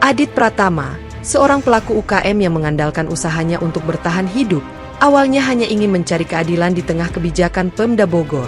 Adit Pratama, seorang pelaku UKM yang mengandalkan usahanya untuk bertahan hidup, awalnya hanya ingin mencari keadilan di tengah kebijakan Pemda Bogor.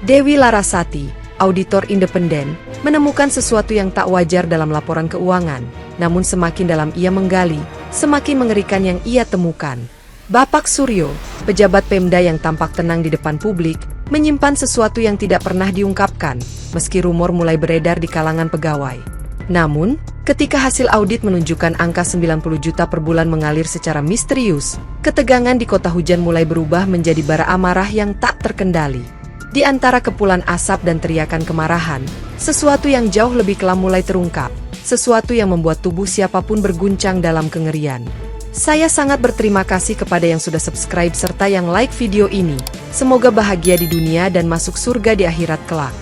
Dewi Larasati, auditor independen, menemukan sesuatu yang tak wajar dalam laporan keuangan. Namun semakin dalam ia menggali, semakin mengerikan yang ia temukan. Bapak Suryo, pejabat Pemda yang tampak tenang di depan publik, menyimpan sesuatu yang tidak pernah diungkapkan, meski rumor mulai beredar di kalangan pegawai. Namun, ketika hasil audit menunjukkan angka 90 juta per bulan mengalir secara misterius, ketegangan di kota hujan mulai berubah menjadi bara amarah yang tak terkendali. Di antara kepulan asap dan teriakan kemarahan, sesuatu yang jauh lebih kelam mulai terungkap, sesuatu yang membuat tubuh siapapun berguncang dalam kengerian. Saya sangat berterima kasih kepada yang sudah subscribe serta yang like video ini. Semoga bahagia di dunia dan masuk surga di akhirat kelak.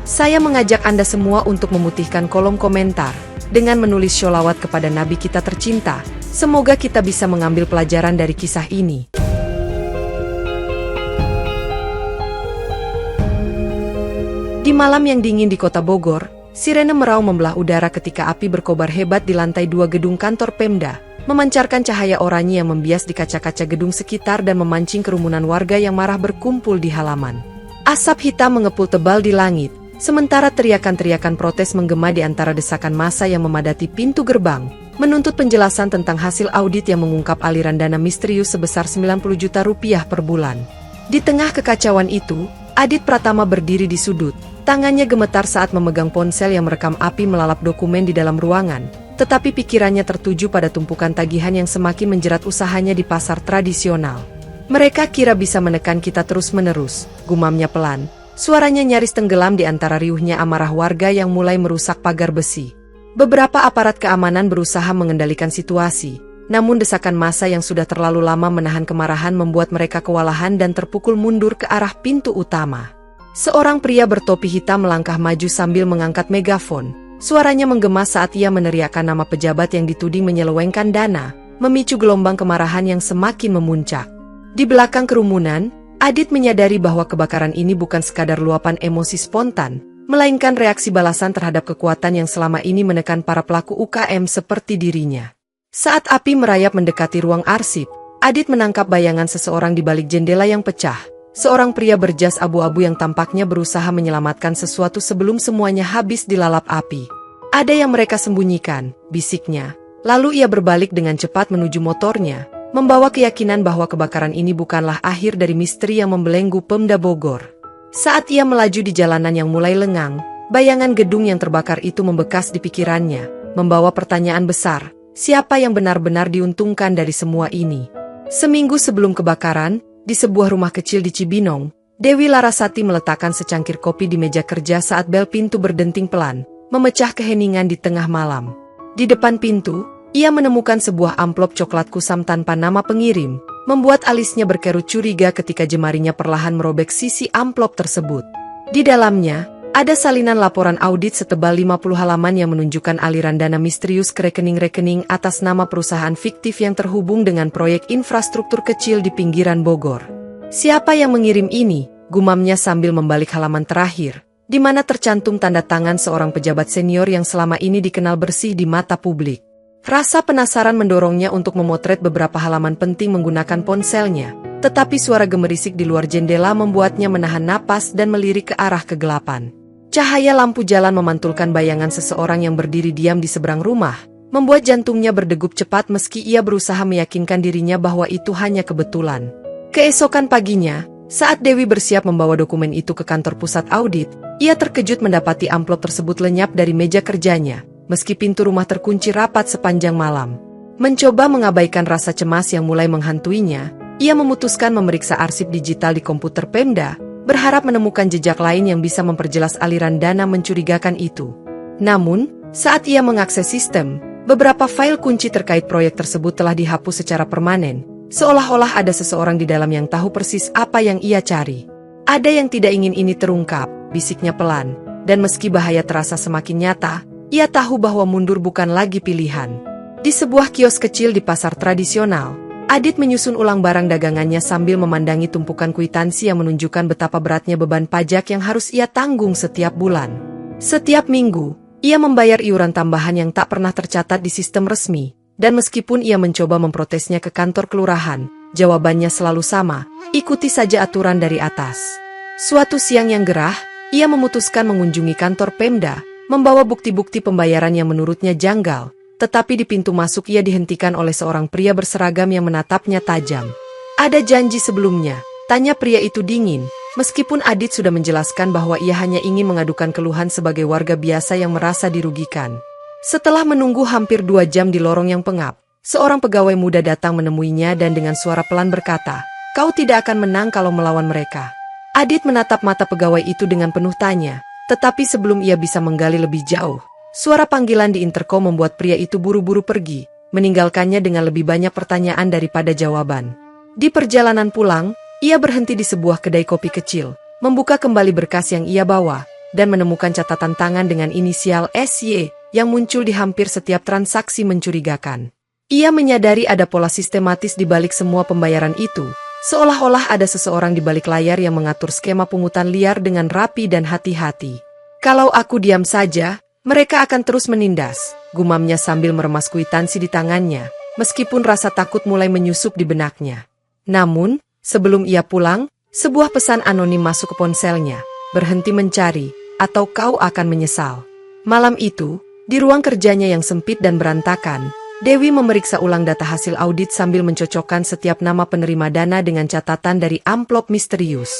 Saya mengajak Anda semua untuk memutihkan kolom komentar dengan menulis sholawat kepada Nabi kita tercinta. Semoga kita bisa mengambil pelajaran dari kisah ini. Di malam yang dingin di kota Bogor, sirene meraung membelah udara ketika api berkobar hebat di lantai 2 gedung kantor Pemda, memancarkan cahaya oranye yang membias di kaca-kaca gedung sekitar dan memancing kerumunan warga yang marah berkumpul di halaman. Asap hitam mengepul tebal di langit, sementara teriakan-teriakan protes menggema di antara desakan massa yang memadati pintu gerbang, menuntut penjelasan tentang hasil audit yang mengungkap aliran dana misterius sebesar 90 juta rupiah per bulan. Di tengah kekacauan itu, Adit Pratama berdiri di sudut, tangannya gemetar saat memegang ponsel yang merekam api melalap dokumen di dalam ruangan, tetapi pikirannya tertuju pada tumpukan tagihan yang semakin menjerat usahanya di pasar tradisional. Mereka kira bisa menekan kita terus-menerus, gumamnya pelan. Suaranya nyaris tenggelam di antara riuhnya amarah warga yang mulai merusak pagar besi. Beberapa aparat keamanan berusaha mengendalikan situasi, namun desakan massa yang sudah terlalu lama menahan kemarahan membuat mereka kewalahan dan terpukul mundur ke arah pintu utama. Seorang pria bertopi hitam melangkah maju sambil mengangkat megafon. Suaranya menggema saat ia meneriakkan nama pejabat yang dituding menyelewengkan dana, memicu gelombang kemarahan yang semakin memuncak. Di belakang kerumunan, Adit menyadari bahwa kebakaran ini bukan sekadar luapan emosi spontan, melainkan reaksi balasan terhadap kekuatan yang selama ini menekan para pelaku UKM seperti dirinya. Saat api merayap mendekati ruang arsip, Adit menangkap bayangan seseorang di balik jendela yang pecah. Seorang pria berjas abu-abu yang tampaknya berusaha menyelamatkan sesuatu sebelum semuanya habis dilalap api. Ada yang mereka sembunyikan, bisiknya. Lalu ia berbalik dengan cepat menuju motornya, membawa keyakinan bahwa kebakaran ini bukanlah akhir dari misteri yang membelenggu Pemda Bogor. Saat ia melaju di jalanan yang mulai lengang, bayangan gedung yang terbakar itu membekas di pikirannya, membawa pertanyaan besar, siapa yang benar-benar diuntungkan dari semua ini? Seminggu sebelum kebakaran, di sebuah rumah kecil di Cibinong, Dewi Larasati meletakkan secangkir kopi di meja kerja saat bel pintu berdenting pelan, memecah keheningan di tengah malam. Di depan pintu, ia menemukan sebuah amplop coklat kusam tanpa nama pengirim, membuat alisnya berkerut curiga ketika jemarinya perlahan merobek sisi amplop tersebut. Di dalamnya, ada salinan laporan audit setebal 50 halaman yang menunjukkan aliran dana misterius ke rekening-rekening atas nama perusahaan fiktif yang terhubung dengan proyek infrastruktur kecil di pinggiran Bogor. Siapa yang mengirim ini? Gumamnya sambil membalik halaman terakhir, di mana tercantum tanda tangan seorang pejabat senior yang selama ini dikenal bersih di mata publik. Rasa penasaran mendorongnya untuk memotret beberapa halaman penting menggunakan ponselnya, tetapi suara gemerisik di luar jendela membuatnya menahan napas dan melirik ke arah kegelapan. Cahaya lampu jalan memantulkan bayangan seseorang yang berdiri diam di seberang rumah, membuat jantungnya berdegup cepat meski ia berusaha meyakinkan dirinya bahwa itu hanya kebetulan. Keesokan paginya, saat Dewi bersiap membawa dokumen itu ke kantor pusat audit, ia terkejut mendapati amplop tersebut lenyap dari meja kerjanya. Meski pintu rumah terkunci rapat sepanjang malam. Mencoba mengabaikan rasa cemas yang mulai menghantuinya, ia memutuskan memeriksa arsip digital di komputer Pemda, berharap menemukan jejak lain yang bisa memperjelas aliran dana mencurigakan itu. Namun, saat ia mengakses sistem, beberapa file kunci terkait proyek tersebut telah dihapus secara permanen, seolah-olah ada seseorang di dalam yang tahu persis apa yang ia cari. Ada yang tidak ingin ini terungkap, bisiknya pelan, dan meski bahaya terasa semakin nyata, ia tahu bahwa mundur bukan lagi pilihan. Di sebuah kios kecil di pasar tradisional, Adit menyusun ulang barang dagangannya sambil memandangi tumpukan kwitansi yang menunjukkan betapa beratnya beban pajak yang harus ia tanggung setiap bulan. Setiap minggu, Ia membayar iuran tambahan yang tak pernah tercatat di sistem resmi, dan meskipun ia mencoba memprotesnya ke kantor kelurahan, jawabannya selalu sama, ikuti saja aturan dari atas. Suatu siang yang gerah, ia memutuskan mengunjungi kantor Pemda, membawa bukti-bukti pembayaran yang menurutnya janggal, tetapi di pintu masuk ia dihentikan oleh seorang pria berseragam yang menatapnya tajam. Ada janji sebelumnya, tanya pria itu dingin. Meskipun Adit sudah menjelaskan bahwa ia hanya ingin mengadukan keluhan sebagai warga biasa yang merasa dirugikan. Setelah menunggu hampir 2 jam di lorong yang pengap, seorang pegawai muda datang menemuinya dan dengan suara pelan berkata, "Kau tidak akan menang kalau melawan mereka." Adit menatap mata pegawai itu dengan penuh tanya, tetapi sebelum ia bisa menggali lebih jauh, suara panggilan di interkom membuat pria itu buru-buru pergi, meninggalkannya dengan lebih banyak pertanyaan daripada jawaban. Di perjalanan pulang, ia berhenti di sebuah kedai kopi kecil, membuka kembali berkas yang ia bawa, dan menemukan catatan tangan dengan inisial SY yang muncul di hampir setiap transaksi mencurigakan. Ia menyadari ada pola sistematis di balik semua pembayaran itu, seolah-olah ada seseorang di balik layar yang mengatur skema pungutan liar dengan rapi dan hati-hati. "Kalau aku diam saja, mereka akan terus menindas," gumamnya sambil meremas kwitansi di tangannya, meskipun rasa takut mulai menyusup di benaknya. Namun, sebelum ia pulang, sebuah pesan anonim masuk ke ponselnya, "Berhenti mencari, atau kau akan menyesal." Malam itu, di ruang kerjanya yang sempit dan berantakan, Dewi memeriksa ulang data hasil audit sambil mencocokkan setiap nama penerima dana dengan catatan dari amplop misterius.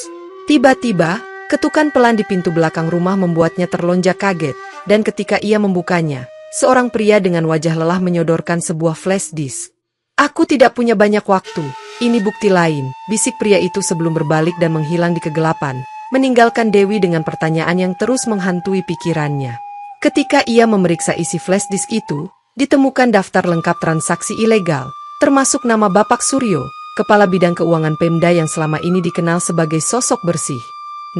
Tiba-tiba, ketukan pelan di pintu belakang rumah membuatnya terlonjak kaget, dan ketika ia membukanya, seorang pria dengan wajah lelah menyodorkan sebuah flash disk. "Aku tidak punya banyak waktu. Ini bukti lain," bisik pria itu sebelum berbalik dan menghilang di kegelapan, meninggalkan Dewi dengan pertanyaan yang terus menghantui pikirannya. Ketika ia memeriksa isi flash disk itu, ditemukan daftar lengkap transaksi ilegal, termasuk nama Bapak Suryo, kepala bidang keuangan Pemda yang selama ini dikenal sebagai sosok bersih.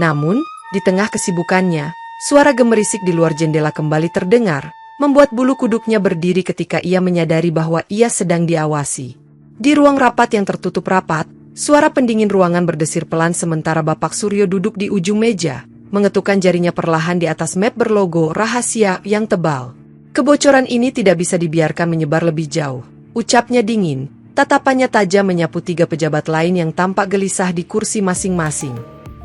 Namun, di tengah kesibukannya, suara gemerisik di luar jendela kembali terdengar, membuat bulu kuduknya berdiri ketika ia menyadari bahwa ia sedang diawasi. Di ruang rapat yang tertutup rapat, suara pendingin ruangan berdesir pelan sementara Bapak Suryo duduk di ujung meja, mengetukkan jarinya perlahan di atas map berlogo rahasia yang tebal. "Kebocoran ini tidak bisa dibiarkan menyebar lebih jauh," ucapnya dingin, tatapannya tajam menyapu 3 pejabat lain yang tampak gelisah di kursi masing-masing.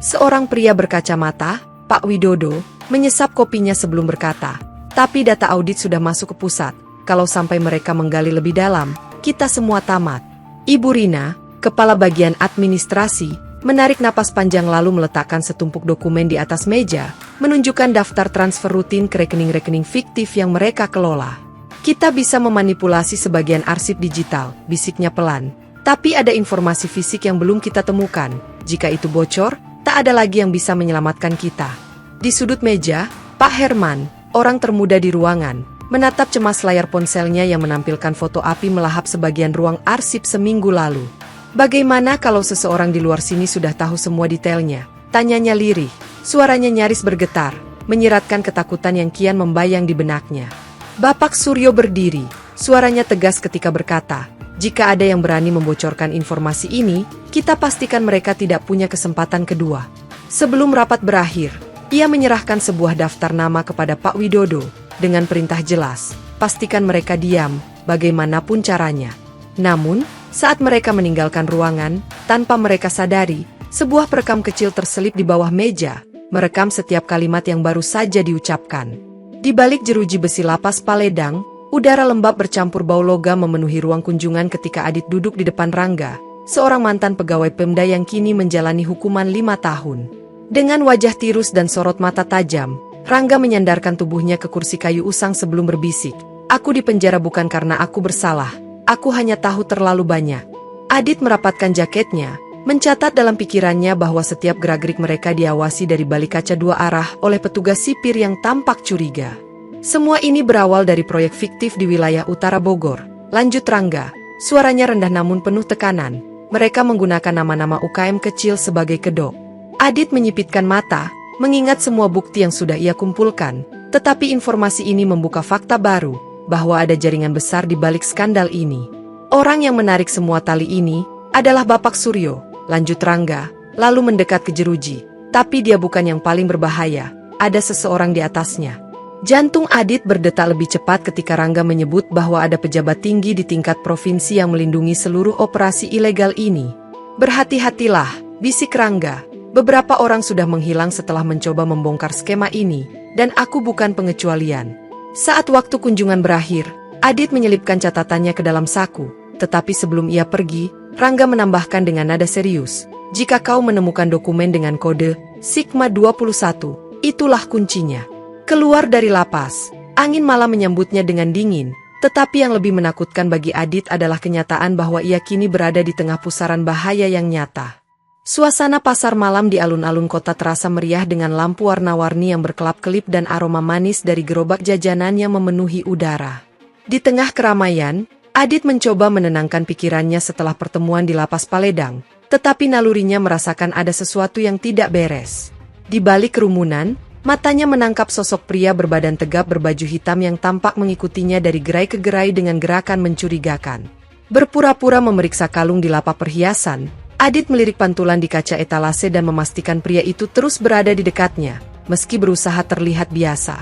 Seorang pria berkacamata, Pak Widodo, menyesap kopinya sebelum berkata, "Tapi data audit sudah masuk ke pusat, kalau sampai mereka menggali lebih dalam, kita semua tamat." Ibu Rina, kepala bagian administrasi, menarik napas panjang lalu meletakkan setumpuk dokumen di atas meja, menunjukkan daftar transfer rutin ke rekening-rekening fiktif yang mereka kelola. "Kita bisa memanipulasi sebagian arsip digital," bisiknya pelan. "Tapi ada informasi fisik yang belum kita temukan. Jika itu bocor, tak ada lagi yang bisa menyelamatkan kita." Di sudut meja, Pak Herman, orang termuda di ruangan, menatap cemas layar ponselnya yang menampilkan foto api melahap sebagian ruang arsip seminggu lalu. "Bagaimana kalau seseorang di luar sini sudah tahu semua detailnya?" tanyanya lirih. Suaranya nyaris bergetar, menyiratkan ketakutan yang kian membayang di benaknya. Bapak Suryo berdiri, suaranya tegas ketika berkata, "Jika ada yang berani membocorkan informasi ini, kita pastikan mereka tidak punya kesempatan kedua." Sebelum rapat berakhir, ia menyerahkan sebuah daftar nama kepada Pak Widodo, dengan perintah jelas, pastikan mereka diam, bagaimanapun caranya. Namun, saat mereka meninggalkan ruangan, tanpa mereka sadari, sebuah perekam kecil terselip di bawah meja, merekam setiap kalimat yang baru saja diucapkan. Di balik jeruji besi lapas Paledang, udara lembab bercampur bau logam memenuhi ruang kunjungan ketika Adit duduk di depan Rangga, seorang mantan pegawai Pemda yang kini menjalani hukuman 5 tahun. Dengan wajah tirus dan sorot mata tajam, Rangga menyandarkan tubuhnya ke kursi kayu usang sebelum berbisik, "Aku dipenjara bukan karena aku bersalah, aku hanya tahu terlalu banyak." Adit merapatkan jaketnya, mencatat dalam pikirannya bahwa setiap gerak-gerik mereka diawasi dari balik kaca 2 arah oleh petugas sipir yang tampak curiga. "Semua ini berawal dari proyek fiktif di wilayah utara Bogor," lanjut Rangga, suaranya rendah namun penuh tekanan. "Mereka menggunakan nama-nama UKM kecil sebagai kedok." Adit menyipitkan mata, mengingat semua bukti yang sudah ia kumpulkan, tetapi informasi ini membuka fakta baru, bahwa ada jaringan besar di balik skandal ini. "Orang yang menarik semua tali ini adalah Bapak Suryo," lanjut Rangga, lalu mendekat ke jeruji. "Tapi dia bukan yang paling berbahaya, ada seseorang di atasnya." Jantung Adit berdetak lebih cepat ketika Rangga menyebut bahwa ada pejabat tinggi di tingkat provinsi yang melindungi seluruh operasi ilegal ini. Berhati-hatilah, bisik Rangga. Beberapa orang sudah menghilang setelah mencoba membongkar skema ini, dan aku bukan pengecualian. Saat waktu kunjungan berakhir, Adit menyelipkan catatannya ke dalam saku, tetapi sebelum ia pergi, Rangga menambahkan dengan nada serius, "Jika kau menemukan dokumen dengan kode Sigma 21, itulah kuncinya." Keluar dari lapas, angin malam menyambutnya dengan dingin, tetapi yang lebih menakutkan bagi Adit adalah kenyataan bahwa ia kini berada di tengah pusaran bahaya yang nyata. Suasana pasar malam di alun-alun kota terasa meriah dengan lampu warna-warni yang berkelap-kelip dan aroma manis dari gerobak jajanan yang memenuhi udara. Di tengah keramaian, Adit mencoba menenangkan pikirannya setelah pertemuan di lapas Paledang, tetapi nalurinya merasakan ada sesuatu yang tidak beres. Di balik kerumunan, matanya menangkap sosok pria berbadan tegap berbaju hitam yang tampak mengikutinya dari gerai ke gerai dengan gerakan mencurigakan. Berpura-pura memeriksa kalung di lapak perhiasan, Adit melirik pantulan di kaca etalase dan memastikan pria itu terus berada di dekatnya, meski berusaha terlihat biasa.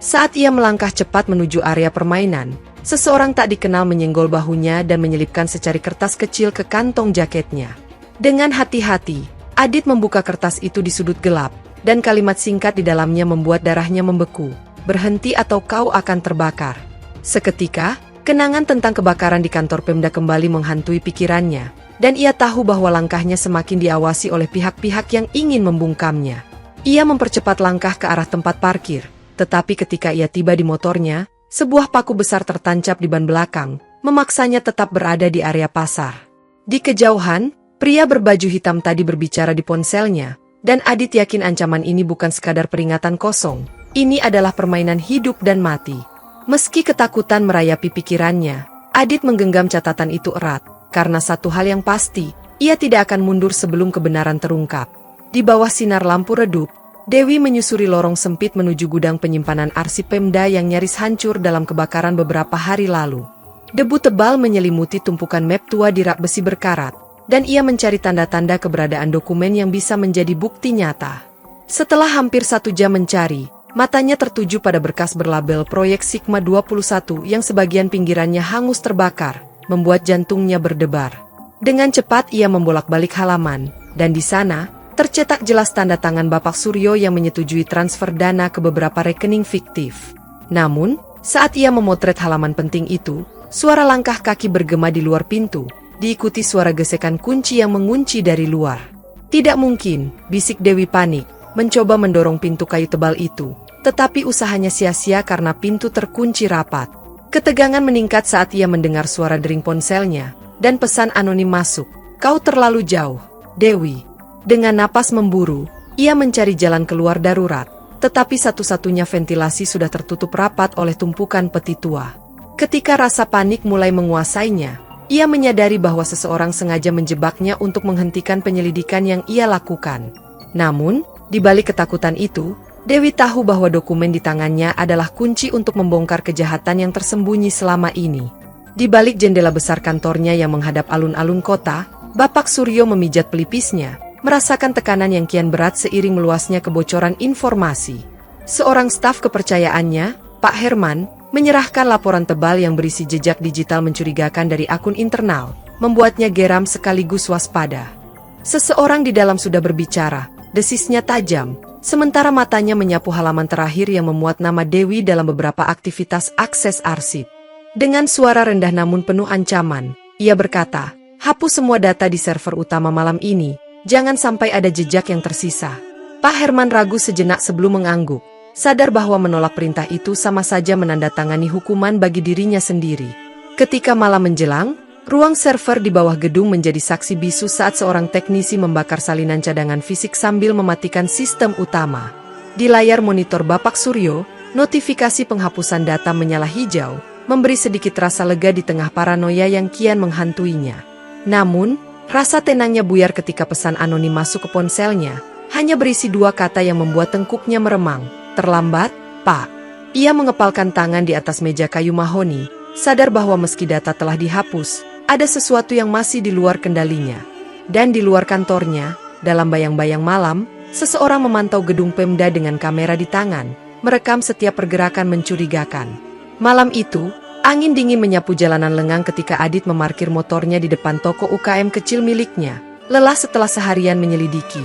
Saat ia melangkah cepat menuju area permainan, seseorang tak dikenal menyenggol bahunya dan menyelipkan secari kertas kecil ke kantong jaketnya. Dengan hati-hati, Adit membuka kertas itu di sudut gelap, dan kalimat singkat di dalamnya membuat darahnya membeku. "Berhenti atau kau akan terbakar." Seketika, kenangan tentang kebakaran di kantor Pemda kembali menghantui pikirannya, dan ia tahu bahwa langkahnya semakin diawasi oleh pihak-pihak yang ingin membungkamnya. Ia mempercepat langkah ke arah tempat parkir, tetapi ketika ia tiba di motornya, sebuah paku besar tertancap di ban belakang, memaksanya tetap berada di area pasar. Di kejauhan, pria berbaju hitam tadi berbicara di ponselnya, dan Adit yakin ancaman ini bukan sekadar peringatan kosong. Ini adalah permainan hidup dan mati. Meski ketakutan merayapi pikirannya, Adit menggenggam catatan itu erat, karena satu hal yang pasti, ia tidak akan mundur sebelum kebenaran terungkap. Di bawah sinar lampu redup, Dewi menyusuri lorong sempit menuju gudang penyimpanan arsip Pemda yang nyaris hancur dalam kebakaran beberapa hari lalu. Debu tebal menyelimuti tumpukan map tua di rak besi berkarat, dan ia mencari tanda-tanda keberadaan dokumen yang bisa menjadi bukti nyata. Setelah hampir 1 jam mencari, matanya tertuju pada berkas berlabel proyek Sigma 21 yang sebagian pinggirannya hangus terbakar, membuat jantungnya berdebar. Dengan cepat ia membolak-balik halaman, dan di sana, tercetak jelas tanda tangan Bapak Suryo yang menyetujui transfer dana ke beberapa rekening fiktif. Namun, saat ia memotret halaman penting itu, suara langkah kaki bergema di luar pintu, diikuti suara gesekan kunci yang mengunci dari luar. "Tidak mungkin," bisik Dewi panik, mencoba mendorong pintu kayu tebal itu, tetapi usahanya sia-sia karena pintu terkunci rapat. Ketegangan meningkat saat ia mendengar suara dering ponselnya, dan pesan anonim masuk, "Kau terlalu jauh, Dewi." Dengan napas memburu, ia mencari jalan keluar darurat, tetapi satu-satunya ventilasi sudah tertutup rapat oleh tumpukan peti tua. Ketika rasa panik mulai menguasainya, ia menyadari bahwa seseorang sengaja menjebaknya untuk menghentikan penyelidikan yang ia lakukan. Namun, di balik ketakutan itu, Dewi tahu bahwa dokumen di tangannya adalah kunci untuk membongkar kejahatan yang tersembunyi selama ini. Di balik jendela besar kantornya yang menghadap alun-alun kota, Bapak Suryo memijat pelipisnya, merasakan tekanan yang kian berat seiring meluasnya kebocoran informasi. Seorang staf kepercayaannya, Pak Herman, menyerahkan laporan tebal yang berisi jejak digital mencurigakan dari akun internal, membuatnya geram sekaligus waspada. Seseorang di dalam sudah berbicara, desisnya tajam, sementara matanya menyapu halaman terakhir yang memuat nama Dewi dalam beberapa aktivitas akses arsip. Dengan suara rendah namun penuh ancaman, ia berkata, "Hapus semua data di server utama malam ini, jangan sampai ada jejak yang tersisa." Pak Herman ragu sejenak sebelum mengangguk, sadar bahwa menolak perintah itu sama saja menandatangani hukuman bagi dirinya sendiri. Ketika malam menjelang, ruang server di bawah gedung menjadi saksi bisu saat seorang teknisi membakar salinan cadangan fisik sambil mematikan sistem utama. Di layar monitor Bapak Suryo, notifikasi penghapusan data menyala hijau, memberi sedikit rasa lega di tengah paranoia yang kian menghantuinya. Namun, rasa tenangnya buyar ketika pesan anonim masuk ke ponselnya, hanya berisi 2 kata yang membuat tengkuknya meremang. "Terlambat, Pak." Ia mengepalkan tangan di atas meja kayu mahoni, sadar bahwa meski data telah dihapus, ada sesuatu yang masih di luar kendalinya. Dan di luar kantornya, dalam bayang-bayang malam, seseorang memantau gedung Pemda dengan kamera di tangan, merekam setiap pergerakan mencurigakan. Malam itu, angin dingin menyapu jalanan lengang ketika Adit memarkir motornya di depan toko UKM kecil miliknya. Lelah setelah seharian menyelidiki,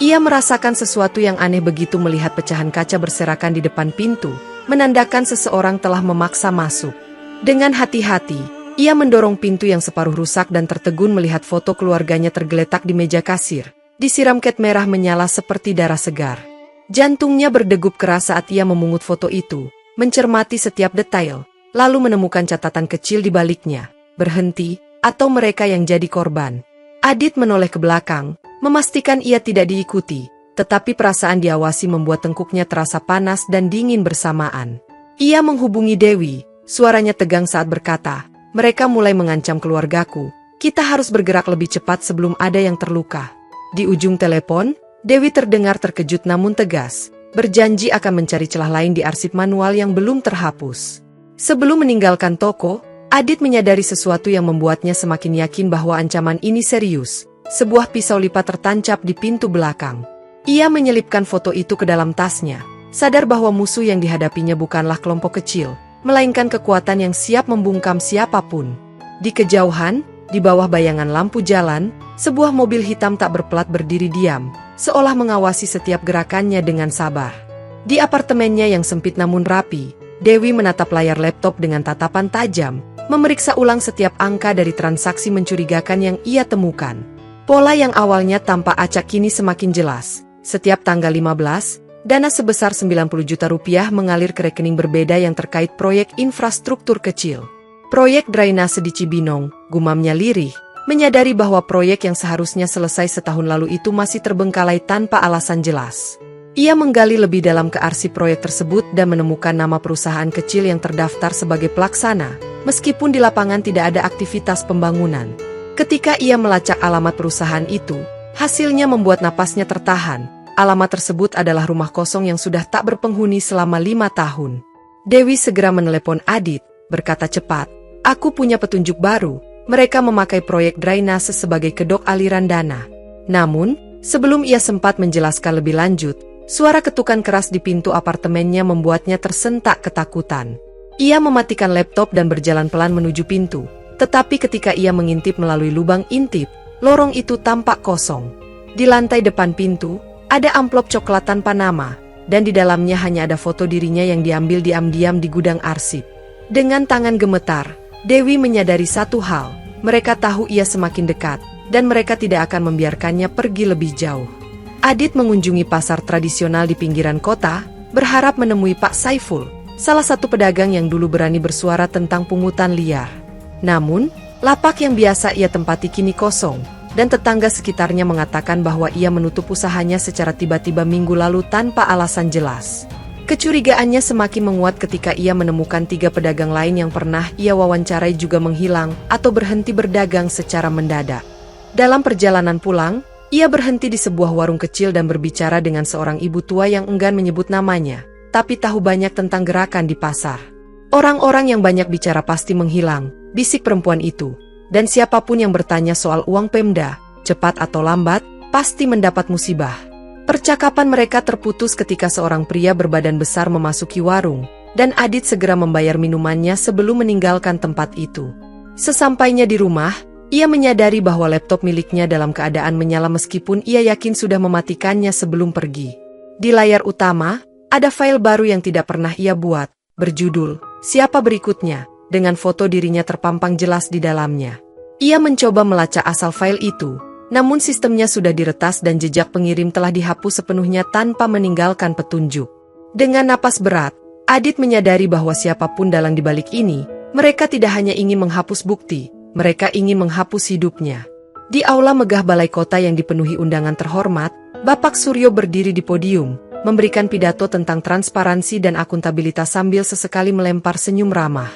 ia merasakan sesuatu yang aneh begitu melihat pecahan kaca berserakan di depan pintu, menandakan seseorang telah memaksa masuk. Dengan hati-hati, ia mendorong pintu yang separuh rusak dan tertegun melihat foto keluarganya tergeletak di meja kasir, disiram cat merah menyala seperti darah segar. Jantungnya berdegup keras saat ia memungut foto itu, mencermati setiap detail, lalu menemukan catatan kecil di baliknya, berhenti, atau mereka yang jadi korban. Adit menoleh ke belakang, memastikan ia tidak diikuti, tetapi perasaan diawasi membuat tengkuknya terasa panas dan dingin bersamaan. Ia menghubungi Dewi, suaranya tegang saat berkata, "Mereka mulai mengancam keluargaku, kita harus bergerak lebih cepat sebelum ada yang terluka." Di ujung telepon, Dewi terdengar terkejut namun tegas, berjanji akan mencari celah lain di arsip manual yang belum terhapus. Sebelum meninggalkan toko, Adit menyadari sesuatu yang membuatnya semakin yakin bahwa ancaman ini serius. Sebuah pisau lipat tertancap di pintu belakang. Ia menyelipkan foto itu ke dalam tasnya, sadar bahwa musuh yang dihadapinya bukanlah kelompok kecil, melainkan kekuatan yang siap membungkam siapapun. Di kejauhan, di bawah bayangan lampu jalan, sebuah mobil hitam tak berplat berdiri diam, seolah mengawasi setiap gerakannya dengan sabar. Di apartemennya yang sempit namun rapi, Dewi menatap layar laptop dengan tatapan tajam, memeriksa ulang setiap angka dari transaksi mencurigakan yang ia temukan. Pola yang awalnya tampak acak kini semakin jelas. Setiap tanggal 15, dana sebesar 90 juta rupiah mengalir ke rekening berbeda yang terkait proyek infrastruktur kecil. Proyek drainase di Cibinong, gumamnya lirih, menyadari bahwa proyek yang seharusnya selesai setahun lalu itu masih terbengkalai tanpa alasan jelas. Ia menggali lebih dalam ke arsip proyek tersebut dan menemukan nama perusahaan kecil yang terdaftar sebagai pelaksana, meskipun di lapangan tidak ada aktivitas pembangunan. Ketika ia melacak alamat perusahaan itu, hasilnya membuat napasnya tertahan. Alamat tersebut adalah rumah kosong yang sudah tak berpenghuni selama 5 tahun. Dewi segera menelepon Adit, berkata cepat, "Aku punya petunjuk baru. Mereka memakai proyek drainase sebagai kedok aliran dana." Namun, sebelum ia sempat menjelaskan lebih lanjut, suara ketukan keras di pintu apartemennya membuatnya tersentak ketakutan. Ia mematikan laptop dan berjalan pelan menuju pintu, tetapi ketika ia mengintip melalui lubang intip, lorong itu tampak kosong. Di lantai depan pintu, ada amplop coklat tanpa nama, dan di dalamnya hanya ada foto dirinya yang diambil diam-diam di gudang arsip. Dengan tangan gemetar, Dewi menyadari satu hal, mereka tahu ia semakin dekat, dan mereka tidak akan membiarkannya pergi lebih jauh. Adit mengunjungi pasar tradisional di pinggiran kota, berharap menemui Pak Saiful, salah satu pedagang yang dulu berani bersuara tentang pungutan liar. Namun, lapak yang biasa ia tempati kini kosong, dan tetangga sekitarnya mengatakan bahwa ia menutup usahanya secara tiba-tiba minggu lalu tanpa alasan jelas. Kecurigaannya semakin menguat ketika ia menemukan 3 pedagang lain yang pernah ia wawancarai juga menghilang atau berhenti berdagang secara mendadak. Dalam perjalanan pulang, ia berhenti di sebuah warung kecil dan berbicara dengan seorang ibu tua yang enggan menyebut namanya, tapi tahu banyak tentang gerakan di pasar. "Orang-orang yang banyak bicara pasti menghilang," bisik perempuan itu. "Dan siapapun yang bertanya soal uang Pemda, cepat atau lambat, pasti mendapat musibah." Percakapan mereka terputus ketika seorang pria berbadan besar memasuki warung, dan Adit segera membayar minumannya sebelum meninggalkan tempat itu. Sesampainya di rumah, ia menyadari bahwa laptop miliknya dalam keadaan menyala meskipun ia yakin sudah mematikannya sebelum pergi. Di layar utama, ada file baru yang tidak pernah ia buat, berjudul, "Siapa berikutnya?" dengan foto dirinya terpampang jelas di dalamnya. Ia mencoba melacak asal file itu, namun sistemnya sudah diretas dan jejak pengirim telah dihapus sepenuhnya tanpa meninggalkan petunjuk. Dengan napas berat, Adit menyadari bahwa siapapun dalang di balik ini, mereka tidak hanya ingin menghapus bukti, mereka ingin menghapus hidupnya. Di aula megah balai kota yang dipenuhi undangan terhormat, Bapak Suryo berdiri di podium, memberikan pidato tentang transparansi dan akuntabilitas sambil sesekali melempar senyum ramah.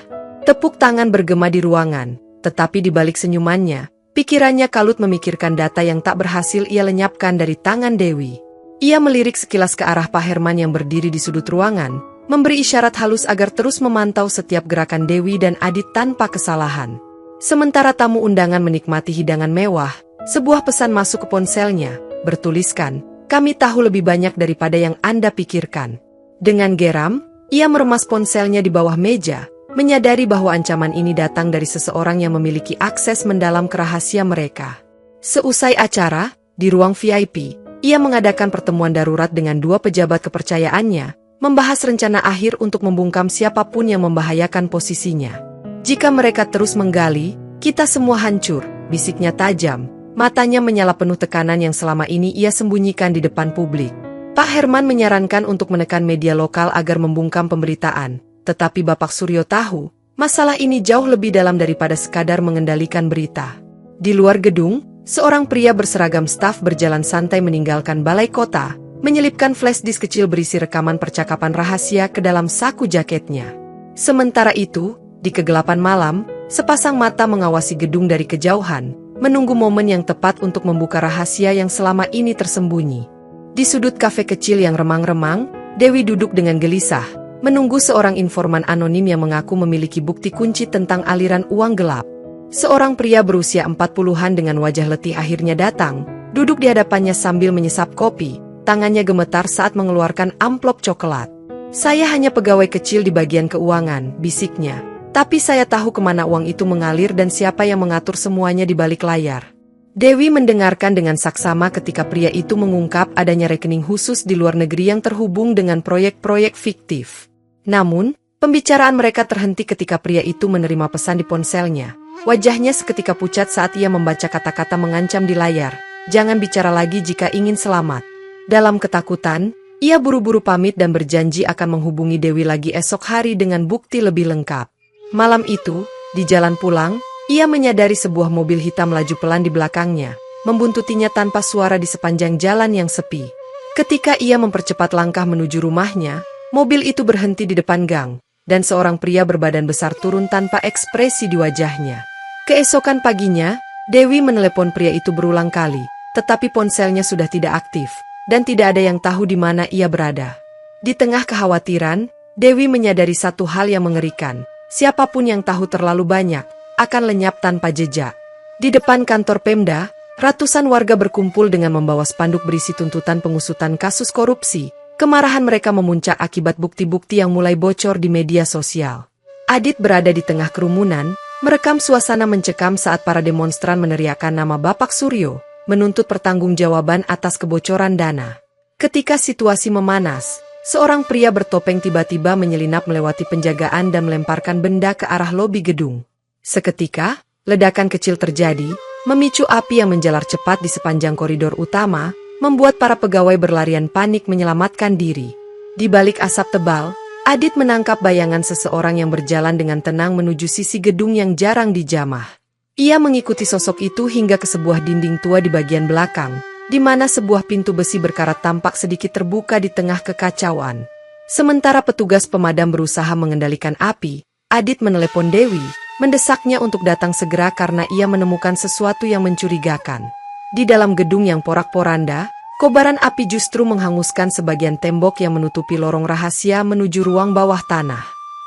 Tepuk tangan bergema di ruangan, tetapi di balik senyumannya, pikirannya kalut memikirkan data yang tak berhasil ia lenyapkan dari tangan Dewi. Ia melirik sekilas ke arah Pak Herman yang berdiri di sudut ruangan, memberi isyarat halus agar terus memantau setiap gerakan Dewi dan Adit tanpa kesalahan. Sementara tamu undangan menikmati hidangan mewah, sebuah pesan masuk ke ponselnya, bertuliskan, "Kami tahu lebih banyak daripada yang Anda pikirkan." Dengan geram, ia meremas ponselnya di bawah meja, menyadari bahwa ancaman ini datang dari seseorang yang memiliki akses mendalam ke rahasia mereka. Seusai acara, di ruang VIP, ia mengadakan pertemuan darurat dengan dua pejabat kepercayaannya, membahas rencana akhir untuk membungkam siapapun yang membahayakan posisinya. Jika mereka terus menggali, kita semua hancur, bisiknya tajam. Matanya menyala penuh tekanan yang selama ini ia sembunyikan di depan publik. Pak Herman menyarankan untuk menekan media lokal agar membungkam pemberitaan, tetapi Bapak Suryo tahu, masalah ini jauh lebih dalam daripada sekadar mengendalikan berita. Di luar gedung, seorang pria berseragam staf berjalan santai meninggalkan balai kota, menyelipkan flash disk kecil berisi rekaman percakapan rahasia ke dalam saku jaketnya. Sementara itu, di kegelapan malam, sepasang mata mengawasi gedung dari kejauhan, menunggu momen yang tepat untuk membuka rahasia yang selama ini tersembunyi. Di sudut kafe kecil yang remang-remang, Dewi duduk dengan gelisah, menunggu seorang informan anonim yang mengaku memiliki bukti kunci tentang aliran uang gelap. Seorang pria berusia 40-an dengan wajah letih akhirnya datang, duduk di hadapannya sambil menyesap kopi, tangannya gemetar saat mengeluarkan amplop coklat. "Saya hanya pegawai kecil di bagian keuangan," bisiknya. "Tapi saya tahu kemana uang itu mengalir dan siapa yang mengatur semuanya di balik layar." Dewi mendengarkan dengan saksama ketika pria itu mengungkap adanya rekening khusus di luar negeri yang terhubung dengan proyek-proyek fiktif. Namun, pembicaraan mereka terhenti ketika pria itu menerima pesan di ponselnya. Wajahnya seketika pucat saat ia membaca kata-kata mengancam di layar. "Jangan bicara lagi jika ingin selamat." Dalam ketakutan, ia buru-buru pamit dan berjanji akan menghubungi Dewi lagi esok hari dengan bukti lebih lengkap. Malam itu, di jalan pulang, ia menyadari sebuah mobil hitam laju pelan di belakangnya, membuntutinya tanpa suara di sepanjang jalan yang sepi. Ketika ia mempercepat langkah menuju rumahnya, mobil itu berhenti di depan gang, dan seorang pria berbadan besar turun tanpa ekspresi di wajahnya. Keesokan paginya, Dewi menelepon pria itu berulang kali, tetapi ponselnya sudah tidak aktif, dan tidak ada yang tahu di mana ia berada. Di tengah kekhawatiran, Dewi menyadari satu hal yang mengerikan, siapapun yang tahu terlalu banyak, akan lenyap tanpa jejak. Di depan kantor Pemda, ratusan warga berkumpul dengan membawa spanduk berisi tuntutan pengusutan kasus korupsi. Kemarahan mereka memuncak akibat bukti-bukti yang mulai bocor di media sosial. Adit berada di tengah kerumunan, merekam suasana mencekam saat para demonstran meneriakkan nama Bapak Suryo, menuntut pertanggungjawaban atas kebocoran dana. Ketika situasi memanas, seorang pria bertopeng tiba-tiba menyelinap melewati penjagaan dan melemparkan benda ke arah lobi gedung. Seketika, ledakan kecil terjadi, memicu api yang menjalar cepat di sepanjang koridor utama, membuat para pegawai berlarian panik menyelamatkan diri. Di balik asap tebal, Adit menangkap bayangan seseorang yang berjalan dengan tenang menuju sisi gedung yang jarang dijamah. Ia mengikuti sosok itu hingga ke sebuah dinding tua di bagian belakang, di mana sebuah pintu besi berkarat tampak sedikit terbuka di tengah kekacauan. Sementara petugas pemadam berusaha mengendalikan api, Adit menelepon Dewi, mendesaknya untuk datang segera karena ia menemukan sesuatu yang mencurigakan. Di dalam gedung yang porak-poranda, kobaran api justru menghanguskan sebagian tembok yang menutupi lorong rahasia menuju ruang bawah tanah.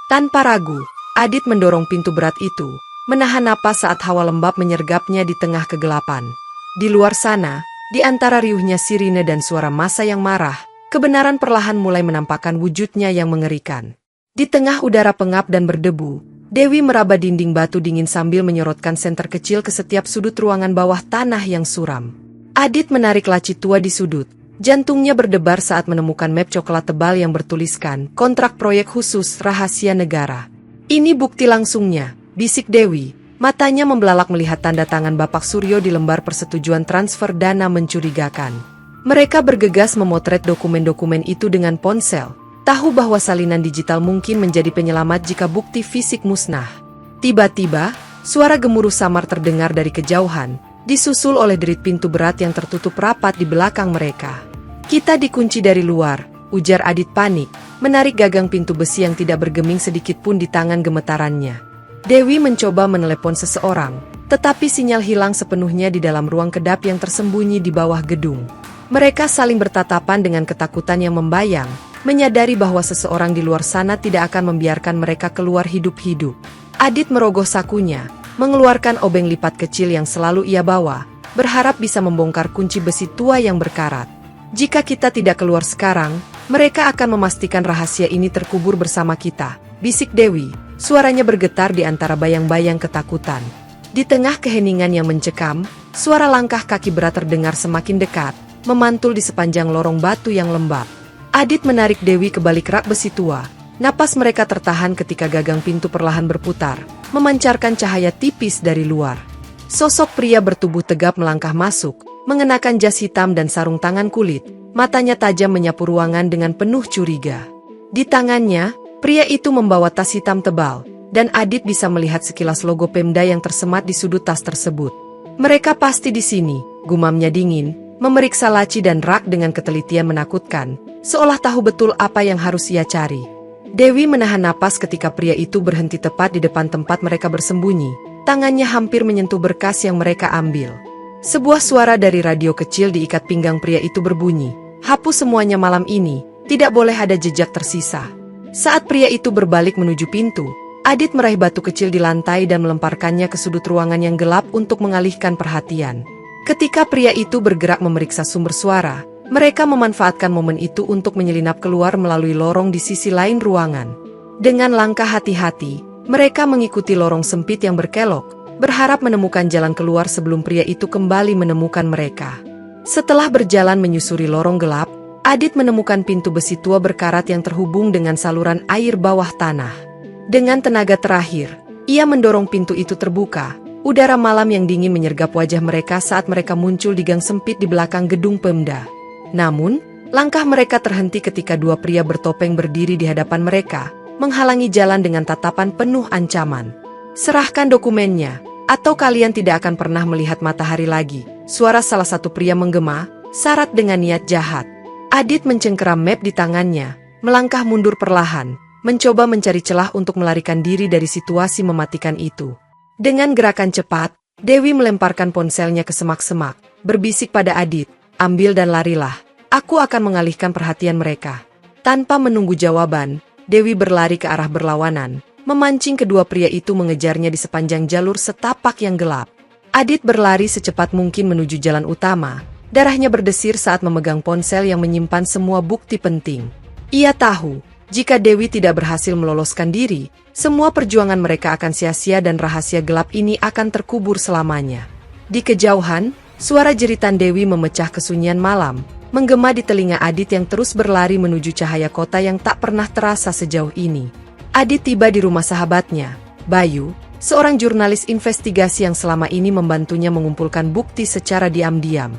Tanpa ragu, Adit mendorong pintu berat itu, menahan napas saat hawa lembab menyergapnya di tengah kegelapan. Di luar sana, di antara riuhnya sirine dan suara massa yang marah, kebenaran perlahan mulai menampakkan wujudnya yang mengerikan. Di tengah udara pengap dan berdebu, Dewi meraba dinding batu dingin sambil menyorotkan senter kecil ke setiap sudut ruangan bawah tanah yang suram. Adit menarik laci tua di sudut. Jantungnya berdebar saat menemukan map coklat tebal yang bertuliskan kontrak proyek khusus rahasia negara. "Ini bukti langsungnya," bisik Dewi. Matanya membelalak melihat tanda tangan Bapak Suryo di lembar persetujuan transfer dana mencurigakan. Mereka bergegas memotret dokumen-dokumen itu dengan ponsel. Tahu bahwa salinan digital mungkin menjadi penyelamat jika bukti fisik musnah. Tiba-tiba, suara gemuruh samar terdengar dari kejauhan, disusul oleh derit pintu berat yang tertutup rapat di belakang mereka. "Kita dikunci dari luar," ujar Adit panik, menarik gagang pintu besi yang tidak bergeming sedikit pun di tangan gemetarannya. Dewi mencoba menelepon seseorang, tetapi sinyal hilang sepenuhnya di dalam ruang kedap yang tersembunyi di bawah gedung. Mereka saling bertatapan dengan ketakutan yang membayang, menyadari bahwa seseorang di luar sana tidak akan membiarkan mereka keluar hidup-hidup. Adit merogoh sakunya, mengeluarkan obeng lipat kecil yang selalu ia bawa, berharap bisa membongkar kunci besi tua yang berkarat. "Jika kita tidak keluar sekarang, Mereka akan memastikan rahasia ini terkubur bersama kita, bisik Dewi. Suaranya bergetar di antara bayang-bayang ketakutan. Di tengah keheningan yang mencekam, suara langkah kaki berat terdengar semakin dekat, memantul di sepanjang lorong batu yang lembab. Adit menarik Dewi ke balik rak besi tua. Napas mereka tertahan ketika gagang pintu perlahan berputar, memancarkan cahaya tipis dari luar. Sosok pria bertubuh tegap melangkah masuk, mengenakan jas hitam dan sarung tangan kulit. Matanya tajam menyapu ruangan dengan penuh curiga. Di tangannya, pria itu membawa tas hitam tebal, dan Adit bisa melihat sekilas logo Pemda yang tersemat di sudut tas tersebut. Mereka pasti di sini, gumamnya dingin, memeriksa laci dan rak dengan ketelitian menakutkan, seolah tahu betul apa yang harus ia cari. Dewi menahan napas ketika pria itu berhenti tepat di depan tempat mereka bersembunyi. Tangannya hampir menyentuh berkas yang mereka ambil. Sebuah suara dari radio kecil di ikat pinggang pria itu berbunyi, "Hapus semuanya malam ini, tidak boleh ada jejak tersisa." Saat pria itu berbalik menuju pintu, Adit meraih batu kecil di lantai dan melemparkannya ke sudut ruangan yang gelap untuk mengalihkan perhatian. Ketika pria itu bergerak memeriksa sumber suara, mereka memanfaatkan momen itu untuk menyelinap keluar melalui lorong di sisi lain ruangan. Dengan langkah hati-hati, mereka mengikuti lorong sempit yang berkelok, berharap menemukan jalan keluar sebelum pria itu kembali menemukan mereka. Setelah berjalan menyusuri lorong gelap, Adit menemukan pintu besi tua berkarat yang terhubung dengan saluran air bawah tanah. Dengan tenaga terakhir, ia mendorong pintu itu terbuka. Udara malam yang dingin menyergap wajah mereka saat mereka muncul di gang sempit di belakang gedung Pemda. Namun, langkah mereka terhenti ketika dua pria bertopeng berdiri di hadapan mereka, menghalangi jalan dengan tatapan penuh ancaman. "Serahkan dokumennya, atau kalian tidak akan pernah melihat matahari lagi," suara salah satu pria menggema, syarat dengan niat jahat. Adit mencengkeram map di tangannya, melangkah mundur perlahan, mencoba mencari celah untuk melarikan diri dari situasi mematikan itu. Dengan gerakan cepat, Dewi melemparkan ponselnya ke semak-semak, berbisik pada Adit, "Ambil dan larilah, aku akan mengalihkan perhatian mereka." Tanpa menunggu jawaban, Dewi berlari ke arah berlawanan, memancing kedua pria itu mengejarnya di sepanjang jalur setapak yang gelap. Adit berlari secepat mungkin menuju jalan utama. Darahnya berdesir saat memegang ponsel yang menyimpan semua bukti penting. Ia tahu, jika Dewi tidak berhasil meloloskan diri, semua perjuangan mereka akan sia-sia dan rahasia gelap ini akan terkubur selamanya. Di kejauhan, suara jeritan Dewi memecah kesunyian malam, menggema di telinga Adit yang terus berlari menuju cahaya kota yang tak pernah terasa sejauh ini. Adit tiba di rumah sahabatnya, Bayu, seorang jurnalis investigasi yang selama ini membantunya mengumpulkan bukti secara diam-diam.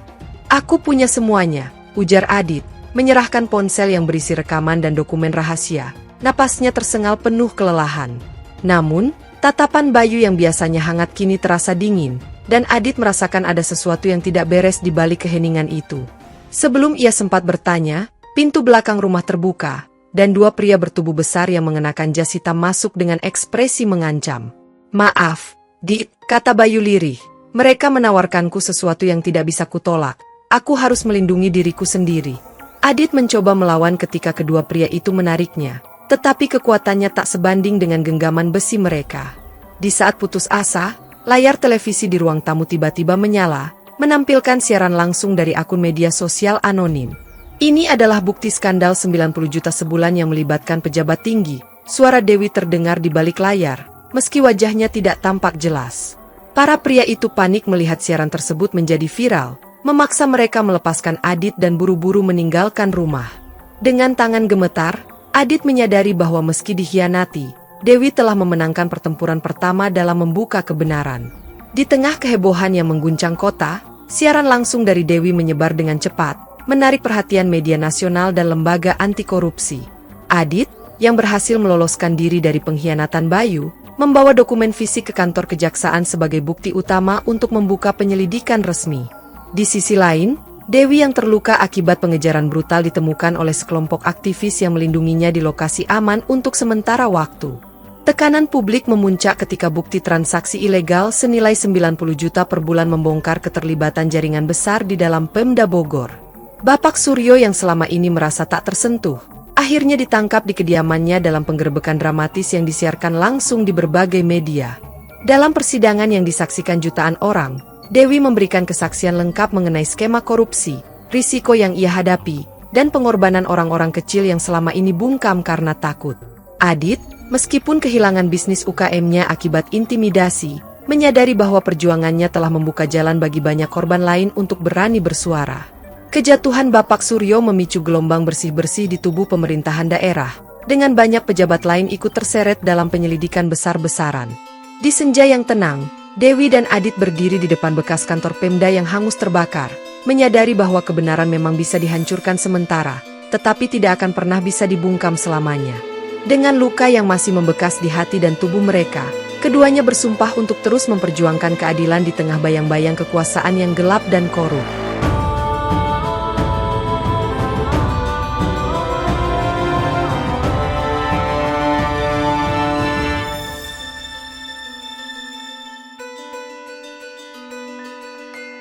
"Aku punya semuanya," ujar Adit, menyerahkan ponsel yang berisi rekaman dan dokumen rahasia. Napasnya tersengal penuh kelelahan. Namun, tatapan Bayu yang biasanya hangat kini terasa dingin, dan Adit merasakan ada sesuatu yang tidak beres di balik keheningan itu. Sebelum ia sempat bertanya, pintu belakang rumah terbuka, dan dua pria bertubuh besar yang mengenakan jas hitam masuk dengan ekspresi mengancam. "Maaf, Dit," kata Bayu lirih. "Mereka menawarkanku sesuatu yang tidak bisa kutolak. Aku harus melindungi diriku sendiri." Adit mencoba melawan ketika kedua pria itu menariknya, tetapi kekuatannya tak sebanding dengan genggaman besi mereka. Di saat putus asa, layar televisi di ruang tamu tiba-tiba menyala, menampilkan siaran langsung dari akun media sosial anonim. "Ini adalah bukti skandal 90 juta sebulan yang melibatkan pejabat tinggi," suara Dewi terdengar di balik layar, meski wajahnya tidak tampak jelas. Para pria itu panik melihat siaran tersebut menjadi viral, memaksa mereka melepaskan Adit dan buru-buru meninggalkan rumah. Dengan tangan gemetar, Adit menyadari bahwa meski dikhianati, Dewi telah memenangkan pertempuran pertama dalam membuka kebenaran. Di tengah kehebohan yang mengguncang kota, siaran langsung dari Dewi menyebar dengan cepat, menarik perhatian media nasional dan lembaga anti korupsi. Adit, yang berhasil meloloskan diri dari pengkhianatan Bayu, membawa dokumen fisik ke kantor kejaksaan sebagai bukti utama untuk membuka penyelidikan resmi. Di sisi lain, Dewi yang terluka akibat pengejaran brutal ditemukan oleh sekelompok aktivis yang melindunginya di lokasi aman untuk sementara waktu. Tekanan publik memuncak ketika bukti transaksi ilegal senilai 90 juta per bulan membongkar keterlibatan jaringan besar di dalam Pemda Bogor. Bapak Suryo yang selama ini merasa tak tersentuh, akhirnya ditangkap di kediamannya dalam penggerebekan dramatis yang disiarkan langsung di berbagai media. Dalam persidangan yang disaksikan jutaan orang, Dewi memberikan kesaksian lengkap mengenai skema korupsi, risiko yang ia hadapi, dan pengorbanan orang-orang kecil yang selama ini bungkam karena takut. Adit, meskipun kehilangan bisnis UKM-nya akibat intimidasi, menyadari bahwa perjuangannya telah membuka jalan bagi banyak korban lain untuk berani bersuara. Kejatuhan Bapak Suryo memicu gelombang bersih-bersih di tubuh pemerintahan daerah, dengan banyak pejabat lain ikut terseret dalam penyelidikan besar-besaran. Di senja yang tenang, Dewi dan Adit berdiri di depan bekas kantor Pemda yang hangus terbakar, menyadari bahwa kebenaran memang bisa dihancurkan sementara, tetapi tidak akan pernah bisa dibungkam selamanya. Dengan luka yang masih membekas di hati dan tubuh mereka, keduanya bersumpah untuk terus memperjuangkan keadilan di tengah bayang-bayang kekuasaan yang gelap dan korup.